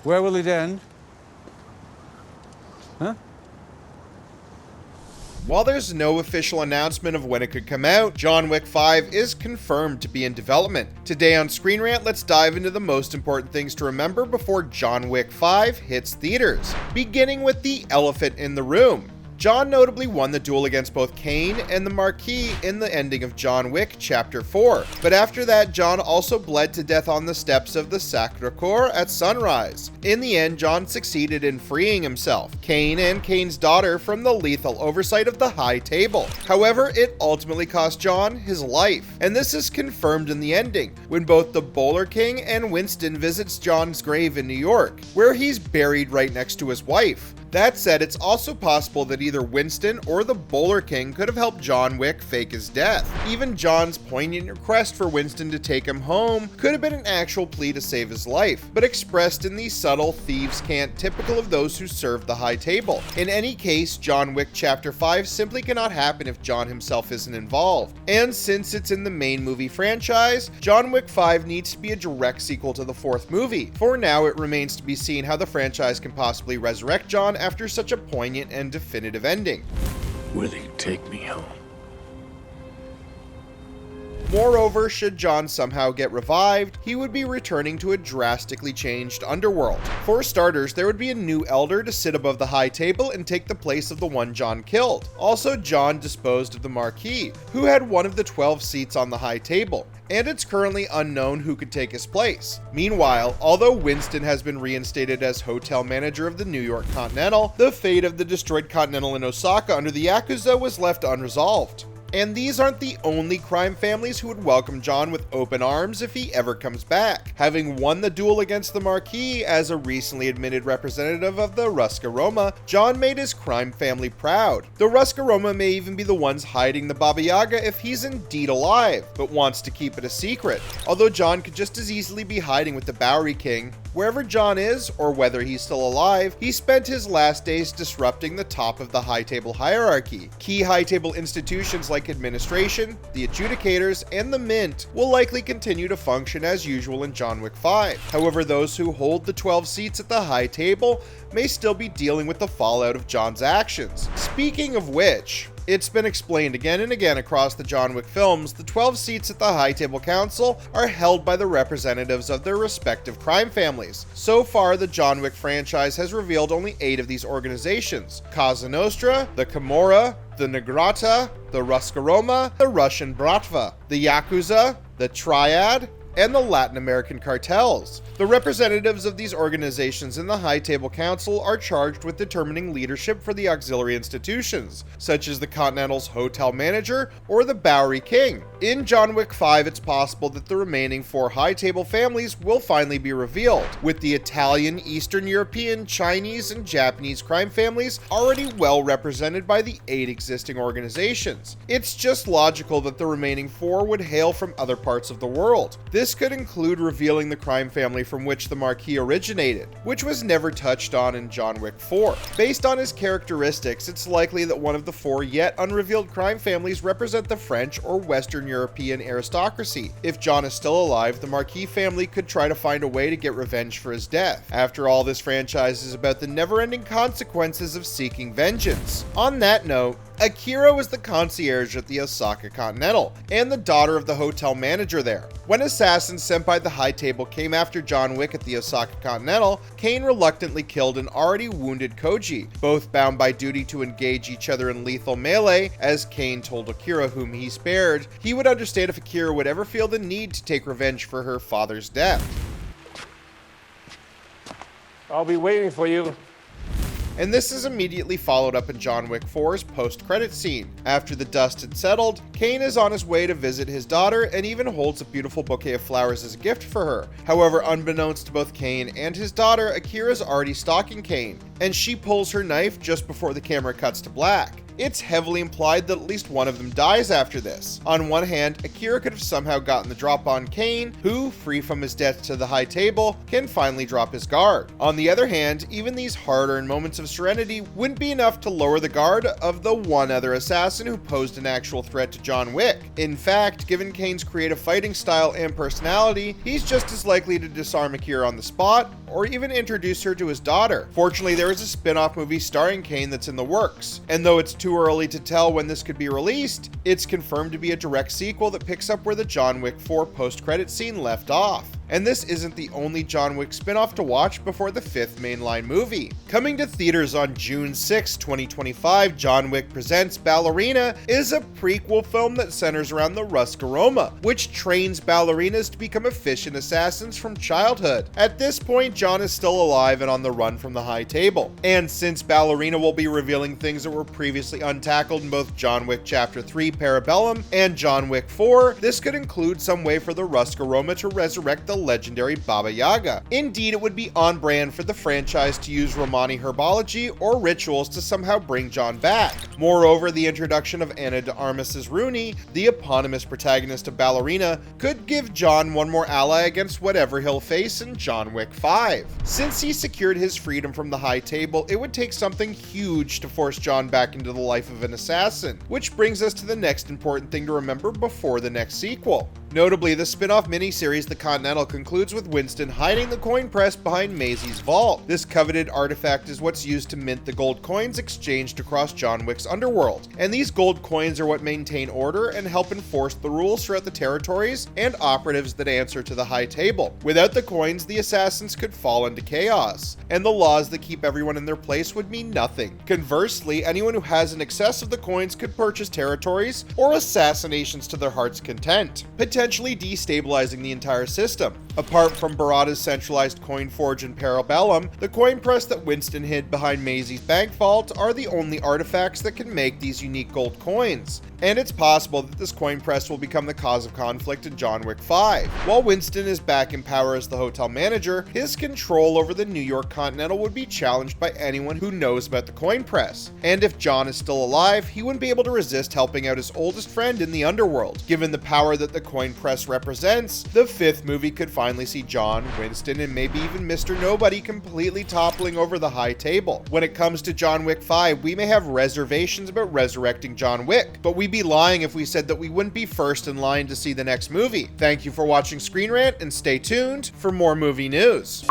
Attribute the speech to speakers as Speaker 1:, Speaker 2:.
Speaker 1: Where will it end? Huh?
Speaker 2: While there's no official announcement of when it could come out, John Wick 5 is confirmed to be in development. Today on Screen Rant, let's dive into the most important things to remember before John Wick 5 hits theaters. Beginning with the elephant in the room. John notably won the duel against both Caine and the Marquis in the ending of John Wick Chapter 4, but after that, John also bled to death on the steps of the Sacré-Cœur at sunrise. In the end, John succeeded in freeing himself, Caine and Caine's daughter from the lethal oversight of the High Table. However, it ultimately cost John his life, and this is confirmed in the ending, when both the Bowler King and Winston visits John's grave in New York, where he's buried right next to his wife. That said, it's also possible that either Winston or the Bowler King could have helped John Wick fake his death. Even John's poignant request for Winston to take him home could have been an actual plea to save his life, but expressed in the subtle thieves' cant typical of those who serve the High Table. In any case, John Wick Chapter 5 simply cannot happen if John himself isn't involved. And since it's in the main movie franchise, John Wick 5 needs to be a direct sequel to the fourth movie. For now, it remains to be seen how the franchise can possibly resurrect John after such a poignant and definitive ending.
Speaker 3: Will you take me home?
Speaker 2: Moreover, should John somehow get revived, he would be returning to a drastically changed underworld. For starters, there would be a new elder to sit above the High Table and take the place of the one John killed. Also, John disposed of the Marquis, who had one of the 12 seats on the High Table, and it's currently unknown who could take his place. Meanwhile, although Winston has been reinstated as hotel manager of the New York Continental, the fate of the destroyed Continental in Osaka under the Yakuza was left unresolved. And these aren't the only crime families who would welcome John with open arms if he ever comes back. Having won the duel against the Marquis as a recently admitted representative of the Ruscaroma, John made his crime family proud. The Ruscaroma may even be the ones hiding the Baba Yaga if he's indeed alive, but wants to keep it a secret. Although John could just as easily be hiding with the Bowery King. Wherever John is, or whether he's still alive, he spent his last days disrupting the top of the High Table hierarchy. Key High Table institutions like administration, the adjudicators, and the Mint will likely continue to function as usual in John Wick 5. However, those who hold the 12 seats at the High Table may still be dealing with the fallout of John's actions. Speaking of which, it's been explained again and again across the John Wick films, the 12 seats at the High Table Council are held by the representatives of their respective crime families. So far, the John Wick franchise has revealed only 8 of these organizations: Cosa Nostra, the Camorra, the Negrata, the Ruscaroma, the Russian Bratva, the Yakuza, the Triad, and the Latin American cartels. The representatives of these organizations in the High Table Council are charged with determining leadership for the auxiliary institutions, such as the Continental's hotel manager or the Bowery King. In John Wick 5, it's possible that the remaining 4 High Table families will finally be revealed, with the Italian, Eastern European, Chinese, and Japanese crime families already well represented by the 8 existing organizations. It's just logical that the remaining 4 would hail from other parts of the world. This could include revealing the crime family from which the Marquis originated, which was never touched on in John Wick 4. Based on his characteristics, it's likely that one of the 4 yet unrevealed crime families represent the French or Western European aristocracy. If John is still alive, the Marquis family could try to find a way to get revenge for his death. After all, this franchise is about the never-ending consequences of seeking vengeance. On that note, Akira was the concierge at the Osaka Continental, and the daughter of the hotel manager there. When assassins sent by the High Table came after John Wick at the Osaka Continental, Caine reluctantly killed an already wounded Koji, both bound by duty to engage each other in lethal melee. As Caine told Akira, whom he spared, he would understand if Akira would ever feel the need to take revenge for her father's death.
Speaker 1: I'll be waiting for you.
Speaker 2: And this is immediately followed up in John Wick 4's post-credits scene. After the dust had settled, Caine is on his way to visit his daughter and even holds a beautiful bouquet of flowers as a gift for her. However, unbeknownst to both Caine and his daughter, Akira's already stalking Caine, and she pulls her knife just before the camera cuts to black. It's heavily implied that at least one of them dies after this. On one hand, Akira could have somehow gotten the drop on Caine, who, free from his debt to the High Table, can finally drop his guard. On the other hand, even these hard-earned moments of serenity wouldn't be enough to lower the guard of the one other assassin who posed an actual threat to John Wick. In fact, given Kane's creative fighting style and personality, he's just as likely to disarm Akira on the spot, or even introduce her to his daughter. Fortunately, there is a spin-off movie starring Kane that's in the works, and though it's too early to tell when this could be released, it's confirmed to be a direct sequel that picks up where the John Wick 4 post-credit scene left off. And this isn't the only John Wick spin-off to watch before the 5th mainline movie. Coming to theaters on June 6, 2025, John Wick Presents Ballerina is a prequel film that centers around the Rusk Aroma, which trains ballerinas to become efficient assassins from childhood. At this point, John is still alive and on the run from the High Table. And since Ballerina will be revealing things that were previously untackled in both John Wick Chapter 3 Parabellum and John Wick 4, this could include some way for the Rusk Aroma to resurrect the legendary Baba Yaga. Indeed, it would be on brand for the franchise to use Romani herbology or rituals to somehow bring John back. Moreover, the introduction of Ana de Armas's Rooney, the eponymous protagonist of Ballerina, could give John one more ally against whatever he'll face in John Wick 5. Since he secured his freedom from the High Table, it would take something huge to force John back into the life of an assassin, which brings us to the next important thing to remember before the next sequel. Notably, the spin-off miniseries The Continental concludes with Winston hiding the coin press behind Maisie's vault. This coveted artifact is what's used to mint the gold coins exchanged across John Wick's underworld, and these gold coins are what maintain order and help enforce the rules throughout the territories and operatives that answer to the High Table. Without the coins, the assassins could fall into chaos, and the laws that keep everyone in their place would mean nothing. Conversely, anyone who has an excess of the coins could purchase territories or assassinations to their heart's content, potentially destabilizing the entire system. Apart from Barada's centralized coin forge in Parabellum, the coin press that Winston hid behind Maisie's bank vault are the only artifacts that can make these unique gold coins. And it's possible that this coin press will become the cause of conflict in John Wick 5. While Winston is back in power as the hotel manager, his control over the New York Continental would be challenged by anyone who knows about the coin press. And if John is still alive, he wouldn't be able to resist helping out his oldest friend in the underworld. Given the power that the coin press represents, the 5th movie could finally see John, Winston, and maybe even Mr. Nobody completely toppling over the High Table. When it comes to John Wick 5, we may have reservations about resurrecting John Wick, but we'd be lying if we said that we wouldn't be first in line to see the next movie. Thank you for watching Screen Rant, and stay tuned for more movie news.